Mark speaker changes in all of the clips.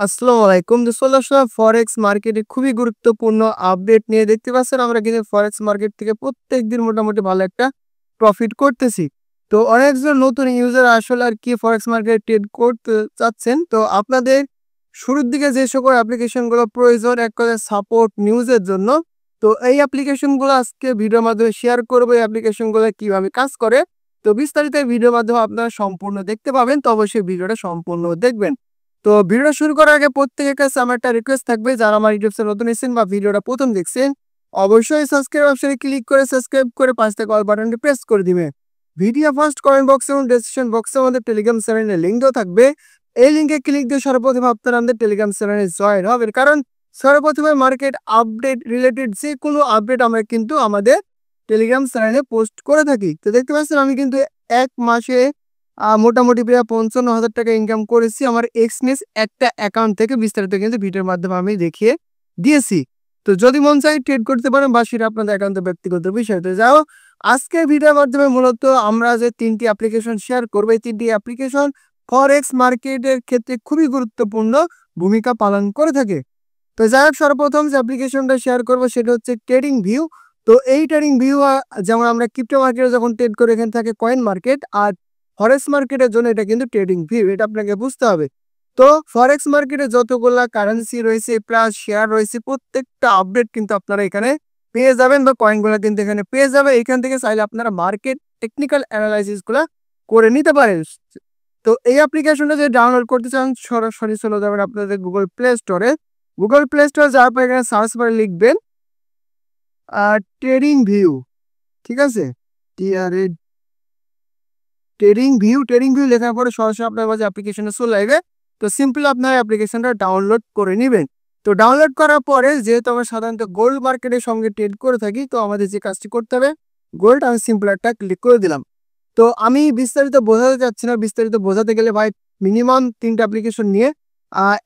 Speaker 1: আসসালামু আলাইকুম। তো চলে আসলাম ফরেক্স মার্কেটে খুবই গুরুত্বপূর্ণ আপডেট নিয়ে। দেখতে পাচ্ছেন আমরা কিন্তু ফরেক্স মার্কেট থেকে প্রত্যেকদিন মোটামুটি ভালো একটা প্রফিট করতেছি। তো অনেকজন নতুন ইউজার আসলে আর কি ফরেক্স মার্কেটে ট্রেড করতে চাচ্ছেন। তো আপনাদের শুরুর দিকে যে সকল অ্যাপ্লিকেশনগুলো প্রয়োজন এক কথায় সাপোর্ট নিউজের জন্য। তো এই অ্যাপ্লিকেশনগুলো আজকে ভিডিওর মাধ্যমে শেয়ার করব। এই অ্যাপ্লিকেশনগুলো কিভাবে কাজ করে। তো বিস্তারিত এই ভিডিওর মাধ্যমে আপনারা সম্পূর্ণ দেখতে পাবেন। তো অবশ্যই ভিডিওটা সম্পূর্ণ দেখবেন। তো ভিডিও শুরু করার আগে প্রত্যেকের কাছে আমার একটা রিকোয়েস্ট থাকবে, যারা আমার ইউটিউব চ্যানেল নতুন এসেছেন বা ভিডিওটা প্রথম দেখছেন অবশ্যই সাবস্ক্রাইব অপশনে ক্লিক করে সাবস্ক্রাইব করে পাশে থাকা অল বাটনটি প্রেস করে দিবে। ভিডিও ফার্স্ট কমেন্ট বক্স এবং ডেসক্রিপশন বক্সে আমাদের টেলিগ্রাম চ্যানেলের লিঙ্ক দেওয়া থাকবে। এই লিঙ্কে ক্লিক দিয়ে সর্বপ্রথম আপনারা আমাদের টেলিগ্রাম চ্যানেলে জয়েন হবেন, কারণ সর্বপ্রথমে মার্কেট আপডেট রিলেটেড যে কোনো আপডেট আমরা কিন্তু আমাদের টেলিগ্রাম চ্যানেলে পোস্ট করে থাকি। তো দেখতে পাচ্ছেন আমি কিন্তু এক মাসে মোটামুটি প্রায় ৫৫,০০০ টাকা ইনকাম করেছি আমার এক্সনেস একটা অ্যাকাউন্ট থেকে। বিস্তারিত কিন্তু ভিডিওর মাধ্যমে আমি দেখিয়ে দিয়েছি। তো যদি মন চায় ট্রেড করতে পারেন বা সেটা আপনাদের একান্ত ব্যক্তিগত বিষয়। তো যাও আজকের ভিডিওর মাধ্যমে মূলত আমরা যে ৩টি অ্যাপ্লিকেশন শেয়ার করবো, এই ৩টি অ্যাপ্লিকেশন ফরেক্স মার্কেটের ক্ষেত্রে খুবই গুরুত্বপূর্ণ ভূমিকা পালন করে থাকে। তো যাই হোক, সর্বপ্রথম যে অ্যাপ্লিকেশনটা শেয়ার করবো সেটা হচ্ছে ট্রেডিং ভিউ। তো এই ট্রেডিং ভিউ যেমন আমরা ক্রিপ্টো মার্কেটে যখন ট্রেড করে এখানে থাকে কয়েন মার্কেট, আর ফরেক্স মার্কেটের জন্য এটা কিন্তু ট্রেডিং ভিউ, এটা আপনাকে বুঝতে হবে। তো ফরেক্স মার্কেটে যতগুলা কারেন্সি রয়েছে প্লাস শেয়ার রয়েছে প্রত্যেকটা আপডেট কিন্তু আপনারা এখানে পেয়ে যাবেন বা কয়েনগুলো কিন্তু এখানে পেয়ে যাবে। এখান থেকে চাইলে আপনারা মার্কেট টেকনিক্যাল অ্যানালাইসিস গুলা করে নিতে পারেন। তো এই অ্যাপ্লিকেশনটা যে ডাউনলোড করতে চান সরাসরি চলে যাবেন আপনাদের গুগল প্লে স্টোরে। গুগল প্লে স্টোরে যাওয়ার পর এখানে সার্চ বারে লিখবেন ট্রেডিং ভিউ, ঠিক আছে, ট্রেডিং ভিউ লেখার পরে সরাসরি আপনার কাছে অ্যাপ্লিকেশনে চলে আসবে। তো সিম্পলি আপনার অ্যাপ্লিকেশনটা ডাউনলোড করে নেবেন। তো ডাউনলোড করার পরে যেহেতু আমরা সাধারণত গোল্ড মার্কেটের সঙ্গে ট্রেড করে থাকি, তো আমাদের যে কাজটি করতে হবে গোল্ড, আমি সিম্পল একটা ক্লিক করে দিলাম। তো আমি বিস্তারিত বোঝাতে চাচ্ছি না, বিস্তারিত বোঝাতে গেলে ভাই মিনিমাম 3টা অ্যাপ্লিকেশন নিয়ে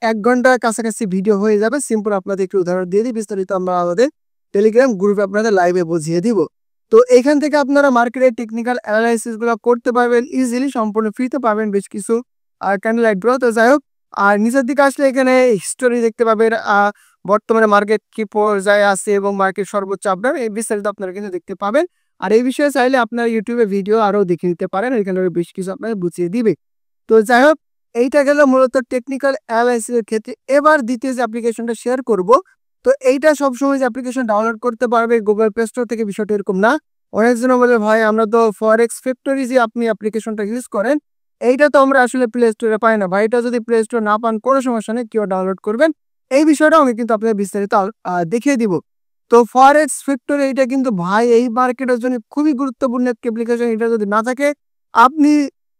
Speaker 1: 1 ঘন্টার কাছাকাছি ভিডিও হয়ে যাবে। সিম্পল আপনাদের একটু উদাহরণ দিয়ে দিই, বিস্তারিত আমরা আমাদের টেলিগ্রাম গ্রুপে আপনাদের লাইভে বুঝিয়ে দিব। তো এখান থেকে আপনারা মার্কেটের টেকনিক্যাল অ্যানালাইসিস গুলো করতে পারবেন ইজিলি, সম্পূর্ণ ফ্রিতে পাবেন বেশ কিছু ক্যান্ডেল লাইট গুলো। তো যাই হোক, আর নিচের দিকে আসলে এখানে হিস্টোরি দেখতে পাবেন, বর্তমানে মার্কেট কি পর্যায়ে আছে এবং মার্কেট সর্বোচ্চ আপনার এই বিস্তারিত আপনারা কিন্তু দেখতে পাবেন। আর এই বিষয়ে চাইলে আপনারা ইউটিউবে ভিডিও আরো দেখে নিতে পারেন, এখানে বেশ কিছু আপনাদের বুঝিয়ে দিবে। তো যাই হোক, এইটা গেল মূলত টেকনিক্যাল অ্যানালাইসিস এর ক্ষেত্রে। এবার দ্বিতীয় যে অ্যাপ্লিকেশনটা শেয়ার করব, তো এইটা সবসময় যে অ্যাপ্লিকেশন ডাউনলোড করতে পারবে গুগল প্লে স্টোর থেকে, বিষয়টা এরকম না। অনেকজন বলে ভাই আমরা তো ফরেক্স ফ্যাক্টরি যে আপনি অ্যাপ্লিকেশনটা ইউজ করেন এইটা তো আমরা আসলে প্লে স্টোরে পাই না। ভাই এটা যদি প্লে স্টোর না পান কোনো সমস্যা নেই, কেউ ডাউনলোড করবেন, এই বিষয়টা আমি কিন্তু আপনাদের বিস্তারিত দেখিয়ে দিব। তো ফরেক্স ফ্যাক্টরি এটা কিন্তু ভাই এই মার্কেটের জন্য খুবই গুরুত্বপূর্ণ একটা অ্যাপ্লিকেশন। এটা যদি না থাকে আপনি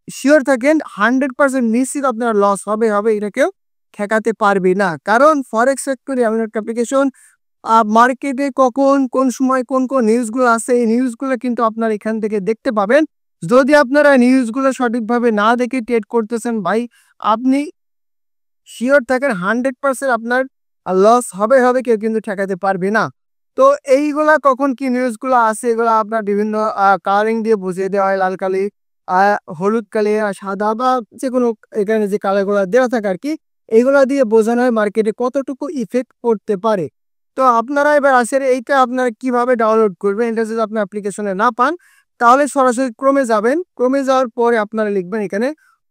Speaker 1: শিওর থাকেন 100% নিশ্চিত আপনার লস হবে হবে, এটা কেউ ঠেকাতে পারবে না। কারণ ফরেক্স ফ্যাক্টরি এমন একটা অ্যাপ্লিকেশন, মার্কেটে কখন কোন সময় কোন কোন নিউজগুলো আছে এই নিউজগুলো কিন্তু আপনারা এখান থেকে দেখতে পাবেন। যদি আপনারা নিউজগুলো সঠিকভাবে না দেখে ট্রেড করতেছেন ভাই, আপনি শিওর থাকেন 100% আপনার লস হবে হবে, কেউ কিন্তু ঠেকাতে পারবে না। তো এইগুলা কখন কি নিউজগুলো আছে এগুলো আপনার বিভিন্ন কালারিং দিয়ে বুঝিয়ে দেওয়া হয়, লাল কালি, হলুদ কালি, সাদা বা যে কোনো এখানে যে কালারগুলো দেওয়া থাকে আর কি, এইগুলা দিয়ে বোঝানো হয় মার্কেটে কতটুকু ইফেক্ট পড়তে পারে। তো আপনারা এবার আসলে এইটা আপনারা কিভাবে ডাউনলোড করবেন, এটা যদি আপনি অ্যাপ্লিকেশনে না পান তাহলে সরাসরি ক্রোমে যাবেন। ক্রোমে যাওয়ার পরে আপনারা লিখবেন এখানে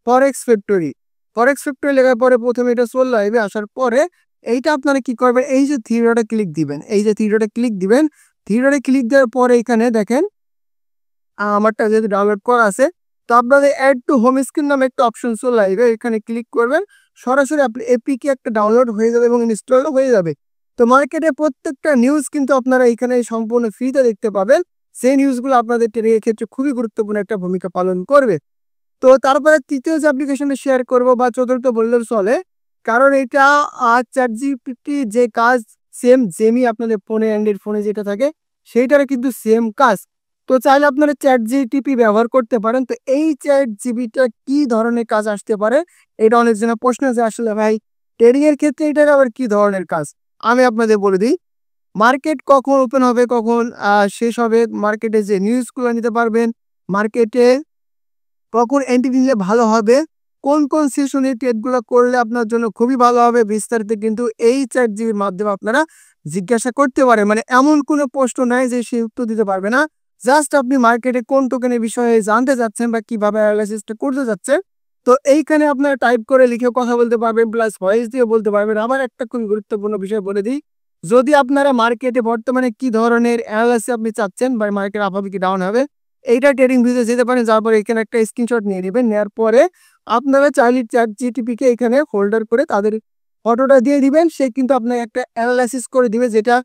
Speaker 1: ফরেক্স ফ্যাক্টরি। ফরেক্স ফ্যাক্টরি লেখার পরে প্রথমে এটা চলে আসবে, আসার পরে এইটা আপনারা কি করবেন, এই যে থ্রি ডটে ক্লিক দিবেন, এই যে থ্রি ডটে ক্লিক দিবেন, থ্রি ডটে ক্লিক দেওয়ার পরে এখানে দেখেন আমারটা যেহেতু ডাউনলোড করা আছে, তো আপনাদের অ্যাড টু হোম স্ক্রিন নামে একটা অপশন চলে আসবে, এখানে ক্লিক করবেন, সরাসরি আপনি এপিকে একটা ডাউনলোড হয়ে যাবে এবং ইনস্টল হয়ে যাবে। তো মার্কেটে প্রত্যেকটা নিউজ কিন্তু আপনারা এখানে সম্পূর্ণ ফ্রিতে দেখতে পাবেন। সেই নিউজগুলো আপনাদের ট্রেডিংয়ের ক্ষেত্রে খুবই গুরুত্বপূর্ণ একটা ভূমিকা পালন করবে। তো তারপরে তৃতীয় যে অ্যাপ্লিকেশনটা শেয়ার করব বা চতুর্থ বললেও চলে, কারণ এটা ChatGPT যে কাজ সেম যেমই আপনাদের ফোনে অ্যান্ড্রয়েড ফোনে যেটা থাকে সেইটার কিন্তু সেম কাজ। তো চাইলে আপনারা ChatGPT ব্যবহার করতে পারেন। তো এই ChatGPT কি ধরনের কাজ আসতে পারে, এটা অনেকজনের প্রশ্ন আছে আসলে ভাই ট্রেডিং এর ক্ষেত্রে এটার আবার কি ধরনের কাজ। আমি আপনাদের বলে দিই, মার্কেট কখন ওপেন হবে কখন শেষ হবে, মার্কেটে যে নিউজগুলো নিতে পারবেন, মার্কেটে কখন এন্ট্রি নিলে ভালো হবে, কোন কোন সেশনে ট্রেডগুলো করলে আপনার জন্য খুবই ভালো হবে বিস্তারিত কিন্তু এই চ্যাট জিপির মাধ্যমে আপনারা জিজ্ঞাসা করতে পারেন। মানে এমন কোনো প্রশ্ন নাই যে সে উত্তর দিতে পারবে না। জাস্ট আপনি মার্কেটে কোন টোকেনের বিষয়ে জানতে চাচ্ছেন বা কিভাবে অ্যানালাইসিসটা করতে চাচ্ছেন, তো এইখানে আপনারা টাইপ করে লিখে কথা বলতে পারবেন, প্লাস ভয়েস দিয়ে বলতে পারবেন। আবার একটা খুবই গুরুত্বপূর্ণ বিষয় বলে দিই, যদি আপনারা মার্কেটে বর্তমানে কি ধরনের অ্যানালাইসিস আপনি চাচ্ছেন বা মার্কেট আপ হবে কি ডাউন হবে, এইটা ট্রেডিং ভিউতে যেতে পারেন। যাওয়ার পরে এখানে একটা স্ক্রিনশট নিয়ে নেবেন। নেওয়ার পরে আপনারা চাইলে চ্যাট জিটিপিকে এখানে হোল্ডার করে তাদের ফটোটা দিয়ে দিবেন। সে কিন্তু আপনাকে একটা অ্যানালাইসিস করে দিবে, যেটা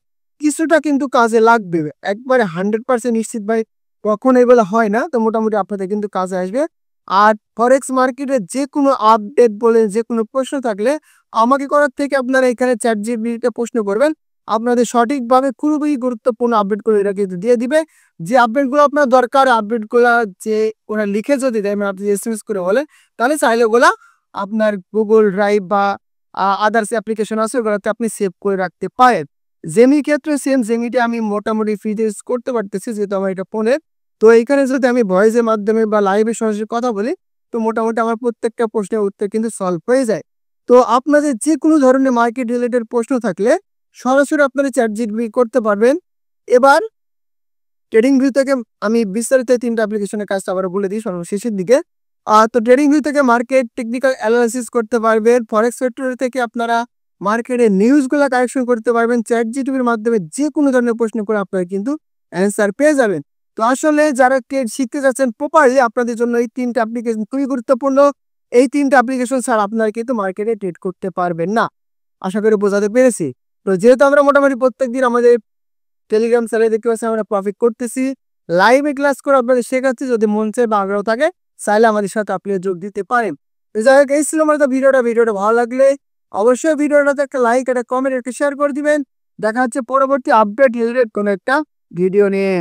Speaker 1: কিছুটা কিন্তু কাজে লাগবে। একবারে 100% নিশ্চিত ভাই কখনো এগুলো হয় না, তো মোটামুটি আপনাদের কিন্তু কাজে আসবে। আর ফরেক্স মার্কেটের যে কোনো আপডেট বলেন, যে কোনো প্রশ্ন থাকলে আমাকে করার থেকে আপনারা এখানে চ্যাট জিপিটিতে প্রশ্ন করবেন। আপনাদের সঠিকভাবে খুবই গুরুত্বপূর্ণ আপডেটগুলো এরা কিন্তু দিয়ে দিবে। যে আপডেটগুলো আপনার দরকার, আপডেটগুলো যে ওরা লিখে যদি দেয়, মানে আপনি এসএমএস করে বলেন, তাহলে চাইলে ওগুলা আপনার গুগল ড্রাইভ বা আদার্স অ্যাপ্লিকেশন আছে, ওগুলোতে আপনি সেভ করে রাখতে পারেন। জেমির ক্ষেত্রে সেম, জেমিটা আমি মোটামুটি ফ্রিতে ইউজ করতে পারতেছি যেহেতু আমার এটা ফোনের। তো এইখানে যদি আমি ভয়েসের মাধ্যমে বা লাইভে সরাসরি কথা বলি, তো মোটামুটি আমার প্রত্যেকটা প্রশ্নের উত্তর কিন্তু সলভ হয়ে যায়। তো আপনাদের যে কোনো ধরনের মার্কেট রিলেটেড প্রশ্ন থাকলে সরাসরি আপনারা চ্যাট জিপিটি করতে পারবেন। এবার ট্রেডিং ভিউ থেকে আমি বিস্তারিত 3টা অ্যাপ্লিকেশনের কাজটা আবার বলে দিই সর্বশেষের দিকে। তো ট্রেডিং ভিউ থেকে মার্কেট টেকনিক্যাল অ্যানালাইসিস করতে পারবেন। ফরেক্স ফ্যাক্টরি থেকে আপনারা মার্কেটের নিউজগুলো কালেকশন করতে পারবেন। চ্যাট জিপিটির মাধ্যমে যে কোনো ধরনের প্রশ্ন করে আপনারা কিন্তু অ্যান্সার পেয়ে যাবেন। তো আসলে যারা ট্রেড শিখতে যাচ্ছেন প্রপারলি, আপনাদের জন্য এই 3টা অ্যাপ্লিকেশন খুবই গুরুত্বপূর্ণ। এই 3টা অ্যাপ্লিকেশন ছাড়া আপনারা কিন্তু মার্কেটে ট্রেড করতে পারবেন না। আশা করি বোঝাতে পেরেছি। তো যেহেতু আমরা মোটামুটি প্রত্যেকদিন আমাদের টেলিগ্রাম চ্যানেলে দেখতে পাচ্ছি আমরা প্রফিট করতেছি, লাইভে ক্লাস করে আপনাদের শেখাচ্ছি। যদি মন চায় বা আগ্রহ থাকে, চাইলে আমাদের সাথে আপনিও যোগ দিতে পারেন। তো যাই হোক, এই ছিল আমার ভিডিওটা ভালো লাগলে অবশ্যই ভিডিওটাতে একটা লাইক, একটা কমেন্ট, একটা শেয়ার করে দিবেন। দেখা হচ্ছে পরবর্তী আপডেট রিলেটেড কোনো একটা ভিডিও নিয়ে।